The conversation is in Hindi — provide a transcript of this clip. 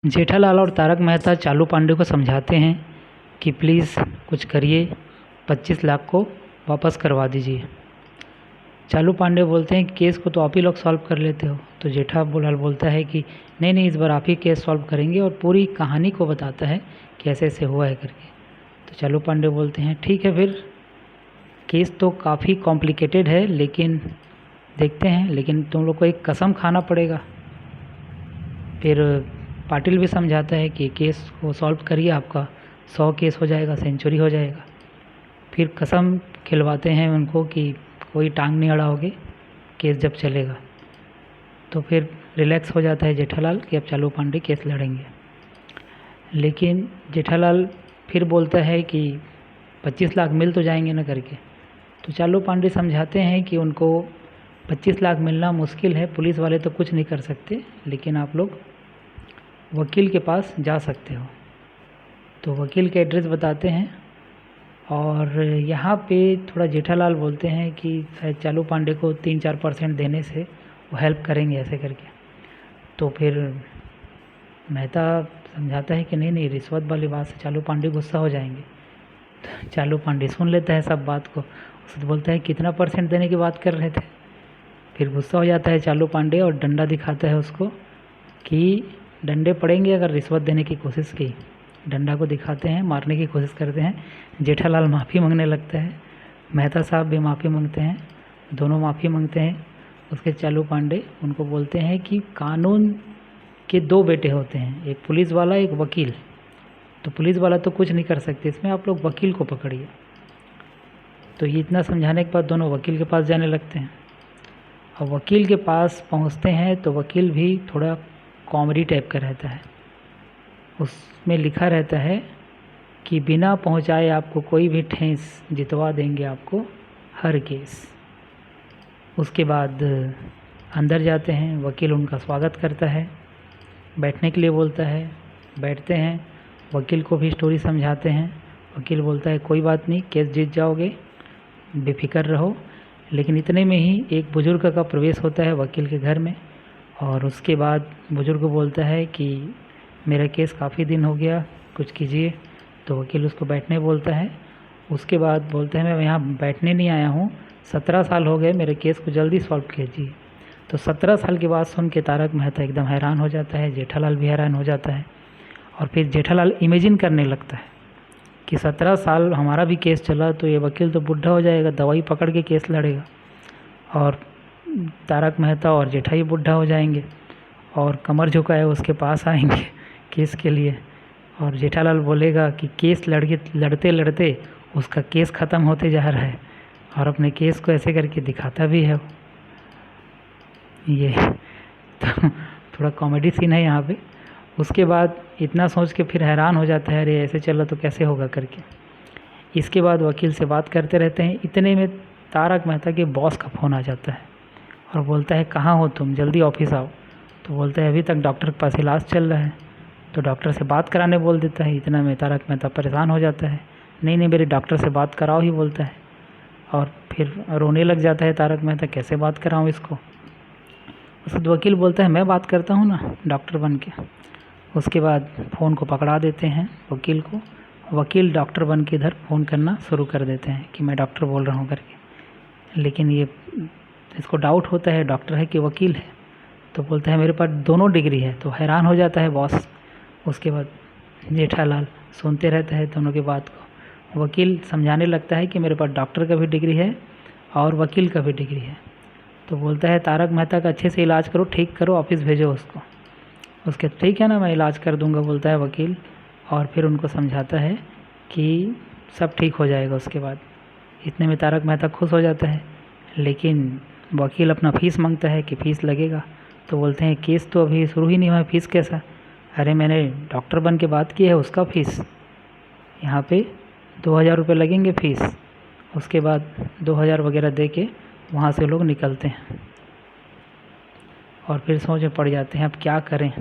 जेठालाल और तारक मेहता चालू पांडे को समझाते हैं कि प्लीज़ कुछ करिए, 25 लाख को वापस करवा दीजिए। चालू पांडे बोलते हैं कि केस को तो आप ही लोग सॉल्व कर लेते हो। तो जेठालाल बोलता है कि नहीं, इस बार आप ही केस सॉल्व करेंगे, और पूरी कहानी को बताता है कि ऐसे ऐसे हुआ है करके। तो चालू पांडे बोलते हैं ठीक है, फिर केस तो काफ़ी कॉम्प्लिकेटेड है, लेकिन देखते हैं, लेकिन तुम लोग को एक कसम खाना पड़ेगा। फिर पाटिल भी समझाता है कि केस को सॉल्व करिए, आपका 100 केस हो जाएगा, सेंचुरी हो जाएगा। फिर कसम खिलवाते हैं उनको कि कोई टांग नहीं अड़ाओगे केस जब चलेगा। तो फिर रिलैक्स हो जाता है जेठालाल कि अब चालू पांडे केस लड़ेंगे। लेकिन जेठालाल फिर बोलता है कि 25 लाख मिल तो जाएंगे ना करके। तो चालू पांडे समझाते हैं कि उनको 25 लाख मिलना मुश्किल है, पुलिस वाले तो कुछ नहीं कर सकते, लेकिन आप लोग वकील के पास जा सकते हो। तो वकील का एड्रेस बताते हैं, और यहाँ पे थोड़ा जेठालाल बोलते हैं कि शायद चालू पांडे को 3-4% देने से वो हेल्प करेंगे ऐसे करके। तो फिर मेहता समझाता है कि नहीं, रिश्वत वाली बात से चालू पांडे गुस्सा हो जाएंगे। तो चालू पांडे सुन लेता है सब बात को, उससे बोलता है कितना % देने की बात कर रहे थे। फिर गुस्सा हो जाता है चालू पांडे और डंडा दिखाता है उसको कि डंडे पड़ेंगे अगर रिश्वत देने की कोशिश की। डंडा को दिखाते हैं, मारने की कोशिश करते हैं। जेठालाल माफ़ी मांगने लगता है, मेहता साहब भी माफ़ी मांगते हैं, दोनों माफ़ी मांगते हैं। उसके चालू पांडे उनको बोलते हैं कि कानून के 2 बेटे होते हैं, एक पुलिस वाला, एक वकील। तो पुलिस वाला तो कुछ नहीं कर सकते इसमें, आप लोग वकील को पकड़िए। तो ये इतना समझाने के बाद दोनों वकील के पास जाने लगते हैं। और वकील के पास पहुंचते हैं तो वकील भी थोड़ा कॉमेडी टाइप का रहता है। उसमें लिखा रहता है कि बिना पहुंचाए आपको कोई भी ठेस जितवा देंगे आपको हर केस। उसके बाद अंदर जाते हैं, वकील उनका स्वागत करता है, बैठने के लिए बोलता है, बैठते हैं। वकील को भी स्टोरी समझाते हैं। वकील बोलता है कोई बात नहीं, केस जीत जाओगे, बेफिक्र रहो। लेकिन इतने में ही एक बुज़ुर्ग का प्रवेश होता है वकील के घर में, और उसके बाद बुज़ुर्ग बोलता है कि मेरा केस काफ़ी दिन हो गया, कुछ कीजिए। तो वकील उसको बैठने बोलता है। उसके बाद बोलता है मैं यहाँ बैठने नहीं आया हूँ, 17 साल हो गए, मेरे केस को जल्दी सॉल्व कीजिए। तो 17 साल की बात सुन के तारक मेहता एकदम हैरान हो जाता है, जेठालाल भी हैरान हो जाता है। और फिर जेठालाल इमेजिन करने लगता है कि 17 साल हमारा भी केस चला तो ये वकील तो बुढ़ा हो जाएगा, दवाई पकड़ के केस लड़ेगा, और तारक मेहता और जेठा ही बुढ़ा हो जाएंगे, और कमर झुकाए उसके पास आएंगे केस के लिए। और जेठालाल बोलेगा कि केस लड़ते लड़ते उसका केस ख़त्म होते जा रहा है, और अपने केस को ऐसे करके दिखाता भी है। ये तो थोड़ा कॉमेडी सीन है यहाँ पे। उसके बाद इतना सोच के फिर हैरान हो जाता है, अरे ऐसे चला तो कैसे होगा करके। इसके बाद वकील से बात करते रहते हैं। इतने में तारक मेहता के बॉस का फ़ोन आ जाता है और बोलता है कहाँ हो तुम, जल्दी ऑफिस आओ। तो बोलता है अभी तक डॉक्टर के पास इलाज चल रहा है। तो डॉक्टर से बात कराने बोल देता है। इतना में तारक मेहता परेशान हो जाता है, नहीं मेरे डॉक्टर से बात कराओ ही बोलता है। और फिर रोने लग जाता है तारक मेहता, कैसे बात कराऊँ इसको। उसके वकील बोलता है मैं बात करता हूँ ना डॉक्टर बन के। उसके बाद फ़ोन को पकड़ा देते हैं वकील को। वकील डॉक्टर बन के इधर फ़ोन करना शुरू कर देते हैं कि मैं डॉक्टर बोल रहा हूँ करके। लेकिन ये इसको डाउट होता है डॉक्टर है कि वकील है। तो बोलता है मेरे पास दोनों डिग्री है। तो हैरान हो जाता है बॉस। उसके बाद जेठालाल सुनते रहता है दोनों की बात को। वकील समझाने लगता है कि मेरे पास डॉक्टर का भी डिग्री है और वकील का भी डिग्री है। तो बोलता है तारक मेहता का अच्छे से इलाज करो, ठीक करो, ऑफिस भेजो उसको। उसके ठीक है ना, मैं इलाज कर दूंगा बोलता है वकील। और फिर उनको समझाता है कि सब ठीक हो जाएगा उसके बाद। इतने में तारक मेहता खुश हो जाता है। लेकिन वकील अपना फ़ीस मांगता है कि फ़ीस लगेगा। तो बोलते हैं केस तो अभी शुरू ही नहीं हुआ, फ़ीस कैसा। अरे मैंने डॉक्टर बन के बात की है, उसका फ़ीस यहाँ पे 2000 रुपये लगेंगे फ़ीस। उसके बाद 2000 वगैरह दे के वहाँ से लोग निकलते हैं। और फिर सोच में पड़ जाते हैं अब क्या करें।